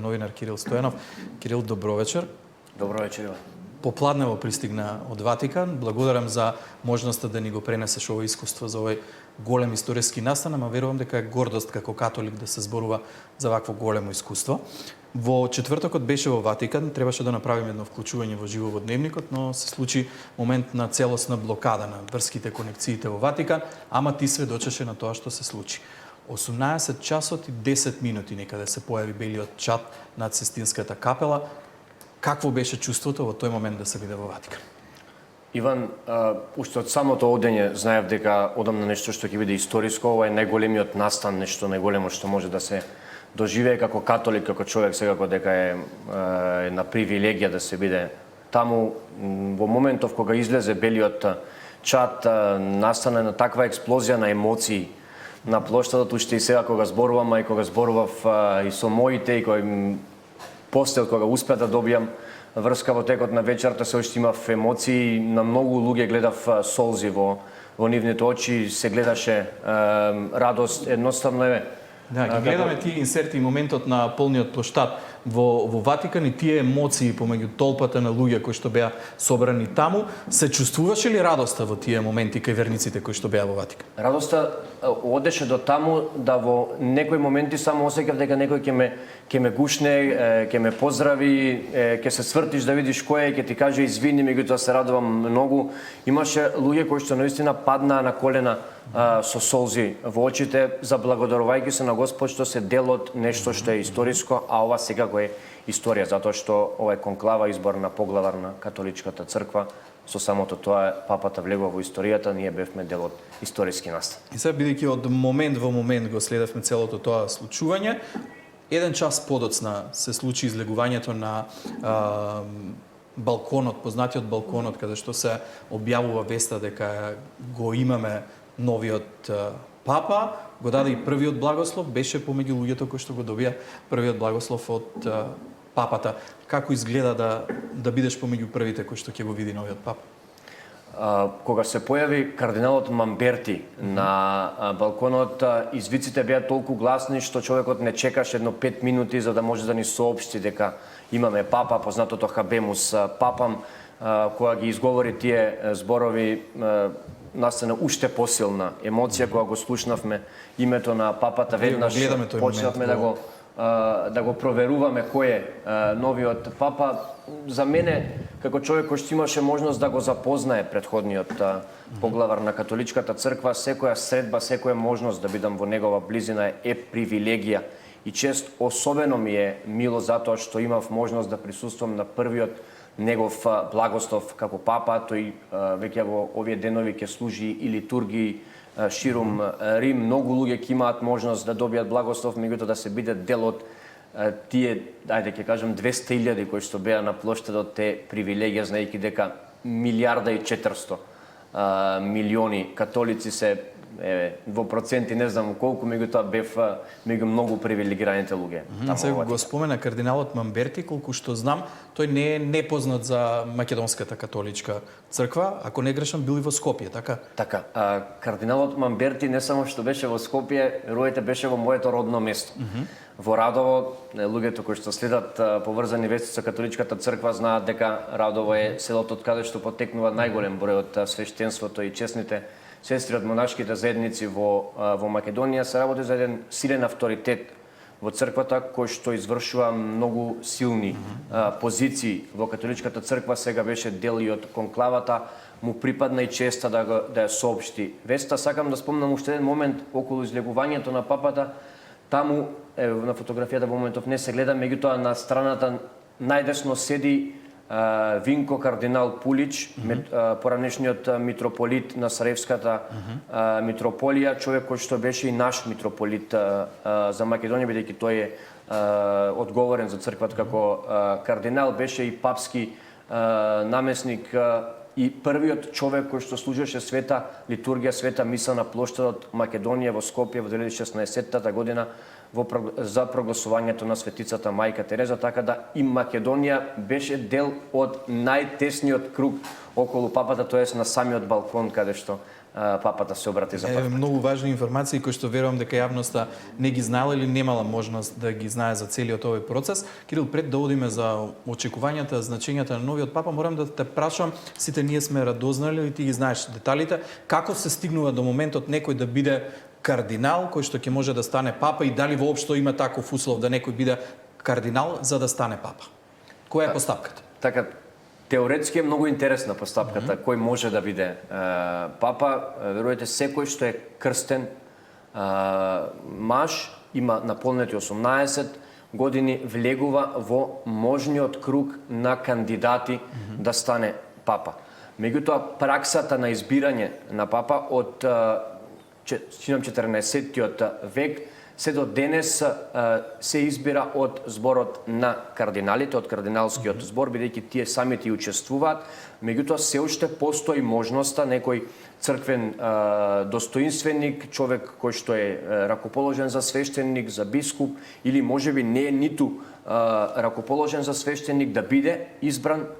Новинар Кирил Стојанов. Кирил, добро вечер. Добро вечер, Иван. Попладнево пристигна од Ватикан. Благодарам за можноста да ни го пренесеш ово искуство за овој голем историски настан, ама верувам дека е гордост како католик да се зборува за вакво големо искуство. Во четвртокот беше во Ватикан, требаше да направиме едно вклучување во живо во дневникот, но се случи момент на целосна блокада на врските конекциите во Ватикан, ама ти сведочеше на тоа што се случи. 18 часот и 10 минути некаде се појави белиот чад над Систинската капела. Какво беше чувството во тој момент да се биде во Ватикан? Иван, уште од самото одење знаев дека одам на нешто што ќе биде историско. Ова е најголемиот настан, нешто најголемо што може да се доживее како католик, како човек, секако дека е една привилегија да се биде таму. Во моментов кога излезе белиот чад, настана една таква експлозија на емоции на плоштадот, уште и сега кога зборувам, и кога зборував и со моите, и кој после кога успеа да добијам врска во текот на вечерта, се уште имав емоции, на многу луѓе гледав солзи во нивните очи, се гледаше радост, едноставно е. Да, ги гледаме тие инсерти и моментот на полниот плоштад во Ватикан и тие емоции помеѓу толпата на луѓе кои што беа собрани таму. Се чувствуваше ли радоста во тие моменти кај верниците кои што беа во Ватикан? Радоста одеше до таму да во некои моменти само осеќав дека некој ќе ме гушне, ќе ме поздрави, ќе се свртиш да видиш кој е, ќе ти каже извини, меѓутоа се радувам многу. Имаше луѓе кои што наистина паднаа на колена со солзи во очите, заблагодарувајќи се на Господ што се дел од нешто што е историско, а ова секако е историја, затоа што ова е конклава, избор на поглавар на католичката црква. Со самото тоа папата влегува во историјата, ние бевме дел од историски настан. И сега, бидејќи од момент во момент го следевме целото тоа случување, еден час подоцна се случи излегувањето на балконот, познатиот балконот, каде што се објавува веста дека го имаме новиот папа, го даде и првиот благослов, беше помеѓу луѓето кои што го добија првиот благослов од папата. Како изгледа да бидеш помеѓу првите кои што ќе го види новиот папа? Кога се појави кардиналот Мамберти на балконот, извиците беа толку гласни што човекот не чекаше едно 5 минути за да може да ни соопшти дека имаме папа, познатото Хабемус папам. Кога ги изговори тие зборови, настана уште посилна емоција кога го слушнавме името на папата, веднаш почнавме да го проверуваме кој е новиот папа. За мене, како човек кој што имаше можност да го запознае претходниот поглавар на католичката црква, секоја средба, секоја можност да бидам во негова близина е привилегија и чест. Особено ми е мило затоа што имав можност да присуствувам на првиот негов благослов како папа. Тој веќе во овие денови ќе служи и литургии ширум Рим. Многу луѓе ќе имаат можност да добијат благослов, меѓутоа да се биде дел од тие, ајде ќе кажам 200.000 кои што беа на плоштадот, те привилегија, знаејќи дека 1,4 милиарди католици се во проценти не знам колку, меѓутоа бев меѓу многу привилегираните луѓе. Сега го спомена кардиналот Мамберти, колку што знам, тој не е непознат за македонската католичка црква, ако не грешам, бил и во Скопје, така? Така, кардиналот Мамберти не само што беше во Скопје, верувајте, беше во моето родно место. Во Радово, луѓето кои што следат поврзани вести со католичката црква знаат дека Радово е селото од каде што потекнува најголем број од свештенството и честните сестри од монашките заедници во Македонија. Се работи за еден силен авторитет во црквата кој што извршува многу силни позиции во католичката црква. Сега беше дел и од конклавата, му припадна и честа да ја соопшти веста. Сакам да спомнам уште еден момент околу излегувањето на папата. Таму на фотографијата во моментов не се гледа, меѓутоа на страната најдесно седи Винко кардинал Пулич, поранешниот митрополит на Сараевската митрополија, човек кој што беше и наш митрополит за Македонија, бидејќи тој е одговорен за црквата како кардинал, беше и папски намесник и првиот човек кој што служеше света литургија, света миса на плоштадот Македонија во Скопје во 2016 година за прогласувањето на светицата Мајка Тереза, така да и Македонија беше дел од најтесниот круг околу папата, тоест на самиот балкон каде што папата се обрати за прв пат. Многу важни информации кои што верувам дека јавноста не ги знала или немала можност да ги знае за целиот овој процес. Кирил, пред да одиме за очекувањата, значењата на новиот папа, морам да те прашам, сите ние сме радознали и ти ги знаеш деталите, како се стигнува до моментот некој да биде кардинал кој што ќе може да стане папа и дали воопшто има таков услов да некој биде кардинал за да стане папа? Која е постапката? Така, теоретски е многу интересна постапката, кој може да биде папа. Верувате, секој што е крстен маж, има наполнети 18 години, влегува во можниот круг на кандидати да стане папа. Меѓутоа, праксата на избирање на папа од 14-тиот век се до денес се избира од зборот на кардиналите, од кардиналскиот збор, бидејќи тие самите и учествуваат. Меѓутоа, се уште постои можноста некој црквен достоинственик, човек кој што е ракоположен за свештеник, за бискуп, или можеби не е ниту ракоположен за свештеник, да биде избран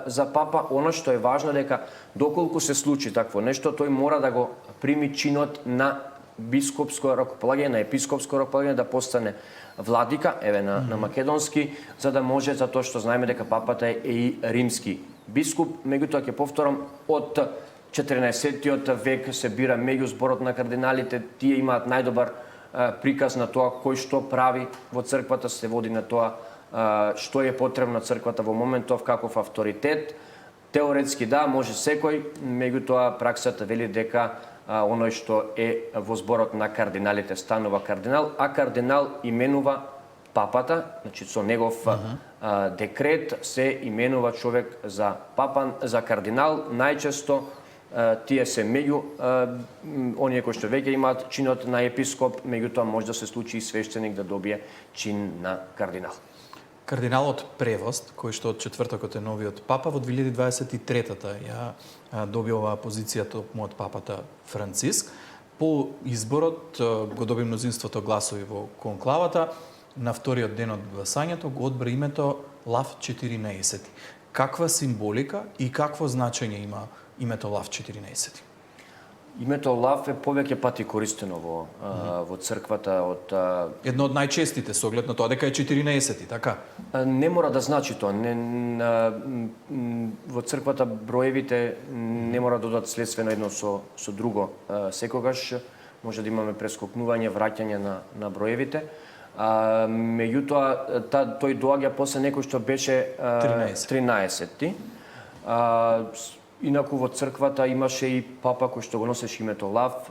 за папа. Оно што е важно дека доколку се случи такво нешто, тој мора да го прими чинот на бископско ракополагање, на епископско ракополагање, да постане владика, на македонски, за да може, затоа што знаеме дека папата е и римски бискуп. Меѓутоа, ќе повторам, од 14-тиот век се бира меѓу зборот на кардиналите, тие имаат најдобар приказ на тоа кој што прави во црквата, се води на тоа што е потребно црквата во моментов, каков авторитет. Теоретски да, може секој, меѓутоа праксата вели дека оној што е во зборот на кардиналите станува кардинал, а кардинал именува папата, значи со негов декрет се именува човек за папа, за кардинал. Најчесто тие се меѓу оние кои што веќе имаат чинот на епископ, меѓутоа може да се случи и свештеник да добие чин на кардинал. Кардиналот Превост, кој што од четвртокот е новиот папа, во 2023-та ја доби оваа позиција токму од папата Франциск. По изборот го доби мнозинството гласови во конклавата. На вториот ден од гласањето го одбра името Лав 14. Каква символика и какво значење има името Лав 14? Името Лав е повеќе пати користено во црквата од едно од најчестите со оглед на тоа дека е 14, така? Не мора да значи тоа. Во црквата броевите не мора да додат следствено едно со друго. Секогаш може да имаме прескокнување, враќање на броевите. Меѓутоа тој доаѓа после некој што беше 13. Инаку во црквата имаше и папа кој што го носеше името Лав,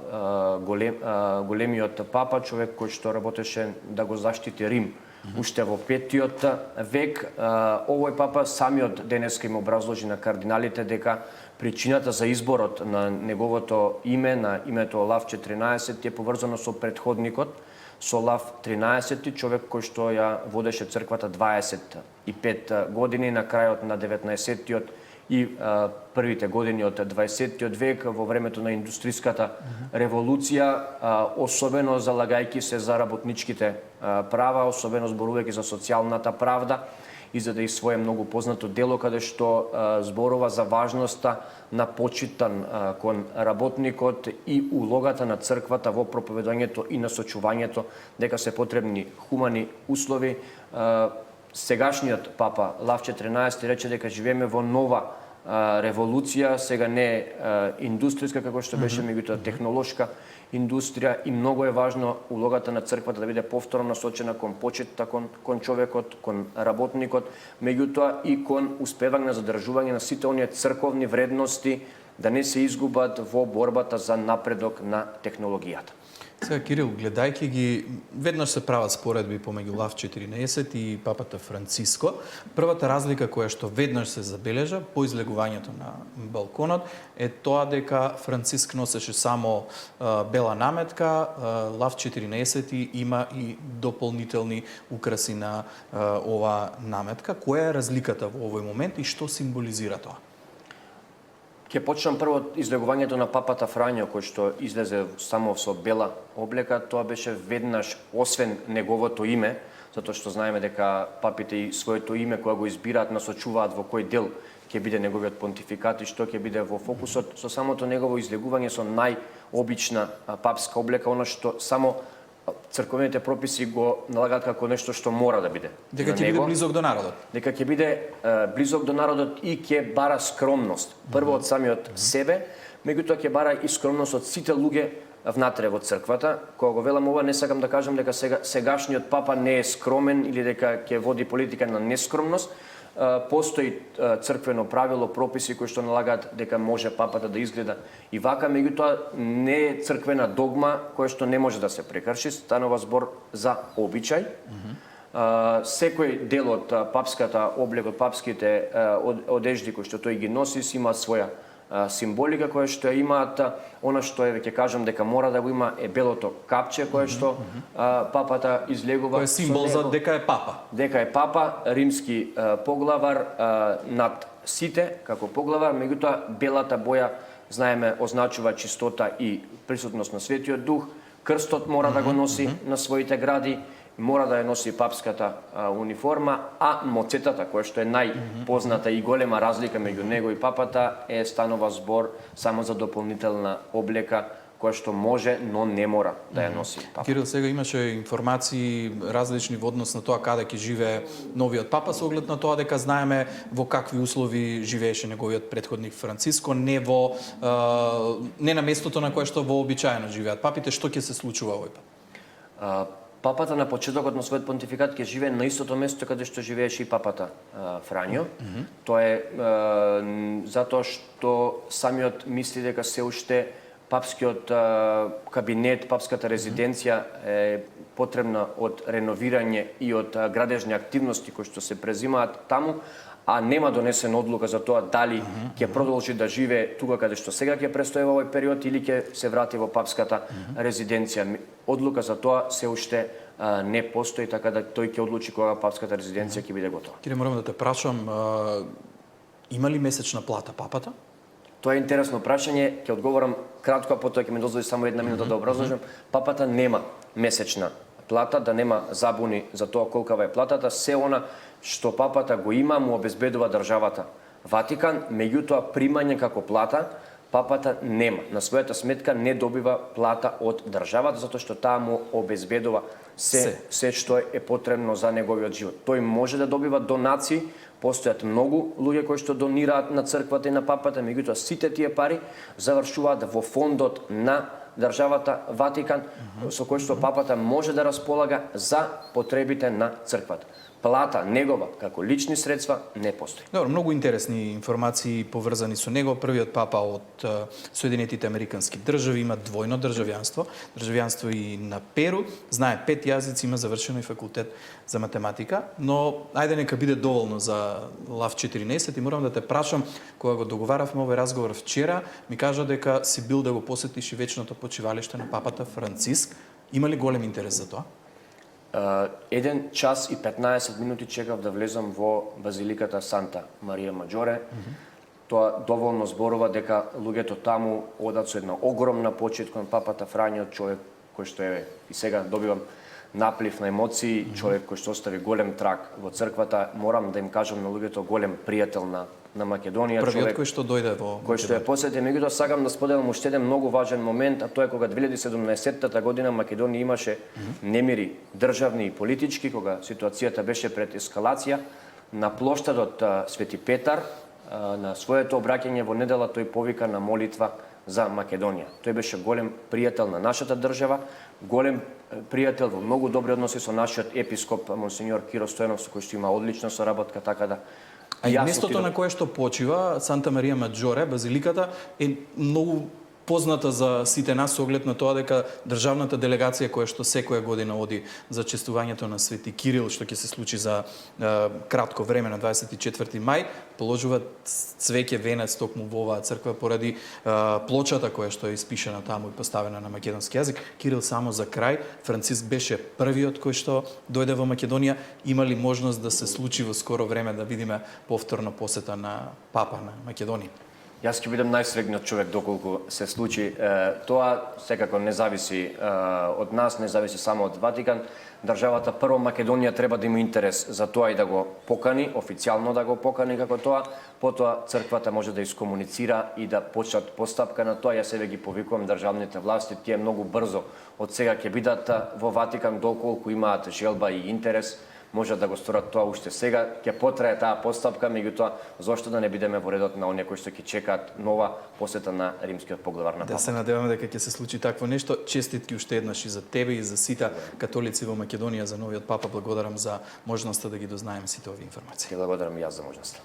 големиот папа, човек кој што работеше да го заштити Рим. Уште во 5-тиот век овој папа самиот денеска им образложи на кардиналите дека причината за изборот на неговото име, на името Лав 14, е поврзано со претходникот, со Лав 13, човек кој што ја водеше црквата 25 години на крајот на 19-тиот и првите години од 20-тиот век, во времето на индустријската револуција, особено залагајќи се за работничките права, особено зборувајќи за социјалната правда, издаде и свое многу познато дело каде што зборува за важноста на почитан кон работникот и улогата на црквата во проповедањето и насочувањето дека се потребни хумани услови. Сегашниот папа Лав 14 рече дека живееме во нова револуција, сега не е индустријска како што беше, меѓутоа технолошка индустрија, и многу е важно улогата на црквата да биде повторно насочена кон почитта кон човекот, кон работникот, меѓутоа и кон успевање на задржување на сите оние црковни вредности да не се изгубат во борбата за напредок на технологијата. Сега, Кирил, гледајќи ги, веднаш се прават споредби помеѓу Лав 14 и папата Франциско. Првата разлика која што веднаш се забележа по излегувањето на балконот е тоа дека Франциск носеше само бела наметка, Лав 14 има и дополнителни украси на оваа наметка. Која е разликата во овој момент и што символизира тоа? Ќе почнам прво од излегувањето на папата Фрањо, кој што излезе само со бела облека. Тоа беше веднаш, освен неговото име, затоа што знаеме дека папите и своето име кога го избираат насочуваат во кој дел ќе биде неговиот понтификат и што ќе биде во фокусот. Со самото негово излегување со најобична папска облека, она што само црковните прописи го налагаат како нешто што мора да биде. Дека ќе биде близок до народот. Дека ќе биде близок до народот и ќе бара скромност. Прво од самиот себе, меѓутоа ќе бара и скромност од сите луѓе внатре во црквата. Кога го велам ова, не сакам да кажам дека сегашниот папа не е скромен или дека ќе води политика на нескромност. Постои црквено правило, прописи кои што налагаат дека може папата да изгледа и вака, меѓутоа не е црквена догма која што не може да се прекрши, станува збор за обичај. Секој дел од папската облека, од папските одежди кои што тој ги носи, си има своја символика која што ја имаат. Она што ќе кажам дека мора да го има е белото капче кое што папата излегува. Кој е символ за дека е папа. Дека е папа, римски поглавар над сите како поглавар, меѓутоа белата боја знаеме означува чистота и присутност на Светиот Дух. Крстот мора да го носи на своите гради, мора да ја носи папската униформа, а моцетата, која што е најпозната и голема разлика меѓу него и папата, станува збор само за дополнителна облека, која што може, но не мора да ја носи папа. Кирил, сега имаше информации различни во однос на тоа каде ќе живее новиот папа, со оглед на тоа дека знаеме во какви услови живееше неговиот претходник Франциско, не на местото на кое што вообичаено живеат папите. Што ќе се случува овој пат? Папата на почетокот на својот понтификат ќе живее на истото место каде што живееше и папата Фрањо. Тоа е затоа што самиот мисли дека се уште папскиот кабинет, папската резиденција е потребна од реновирање и од градежни активности кои што се презимаат таму, а нема донесена одлука за тоа дали ќе продолжи да живее тука каде што сега ќе престојува овој период или ќе се врати во папската резиденција. Одлука за тоа се уште не постои, така да тој ќе одлучи кога папската резиденција ќе биде готова. Кире, морам да те прашам, има ли месечна плата папата? Тоа е интересно прашање, ќе одговорам кратко, а потоа ќе ми дозволи само една минута да образложам. Папата нема месечна плата, да нема забуни за тоа колкава е платата. Се она што папата го има му обезбедува државата Ватикан, меѓутоа примање како плата папата нема. На својата сметка не добива плата од државата, затоа што таа му обезбедува се што е потребно за неговиот живот. Тој може да добива донации, постојат многу луѓе кои што донираат на црквата и на папата, меѓутоа сите тие пари завршуваат во фондот на државата Ватикан, со кој што папата може да располага за потребите на црквата. Плата негова како лични средства не постои. Добро, многу интересни информации поврзани со него. Првиот папа од Соединетите Американски држави, има двојно државјанство и на Перу, знае 5 јазици, има завршено и факултет за математика, но ајде нека биде доволно за Лав 14 и морам да те прашам, кога го договаравме овој разговор вчера, ми кажа дека си бил да го посетиш и вечното почивалиште на папата Франциск. Има ли голем интерес за тоа? 1 час и 15 минути чекав да влезам во базиликата Санта Марија Маџоре. Тоа доволно зборува дека луѓето таму одат со една огромна почит кон папата Фрањо, човек кој што е и сега добивам наплив на емоции, човек кој што остави голем траг во црквата. Морам да им кажам на луѓето голем пријател на Македонија, првиот кој што дојде во кој што е посети. Меѓутоа сакам да споделам уште еден многу важен момент, а тоа е кога 2017 година Македонија имаше немири државни и политички, кога ситуацијата беше пред ескалација. На плоштадот Свети Петар, на своето обраќање во недела, тој повика на молитва за Македонија. Тој беше голем пријател на нашата држава, голем пријател во многу добри односи со нашиот епископ монсенјор Киро Стојанов, со кој што има одлична соработка, така да. А и местото на кое што почива, Санта Марија Маџоре, базиликата, е многу позната за сите нас со оглед на тоа дека државната делегација која што секоја година оди за честувањето на Свети Кирил, што ќе се случи за кратко време на 24 мај, положува цвеќе венец токму во оваа црква поради плочата која што е испишана таму и поставена на македонски јазик. Кирил, само за крај, Франциск беше првиот кој што дојде во Македонија. Има ли можност да се случи во скоро време да видиме повторно посета на папа на Македонија? Јас ќе бидам најсрегниот човек доколку се случи тоа, секако не зависи од нас, не зависи само од Ватикан. Државата прво Македонија треба да има интерес за тоа и да го покани, официјално да го покани како тоа, потоа црквата може да искомуницира и да почнат постапка на тоа. Јас себе ги повикувам државните власти, тие многу брзо од сега ќе бидат во Ватикан доколку имаат желба и интерес, можат да го сторат тоа уште сега. Ќе потрае таа постапка, меѓутоа зошто да не бидеме во редот на оние кои што ќе чекаат нова посета на римскиот поглавар на Да папата. се надеваме дека ќе се случи такво нешто. Честитки уште еднаш и за тебе и за сите католици во Македонија за новиот папа. Благодарам за можноста да ги дознаеме сите овие информации. Ќе благодарам и јас за можноста.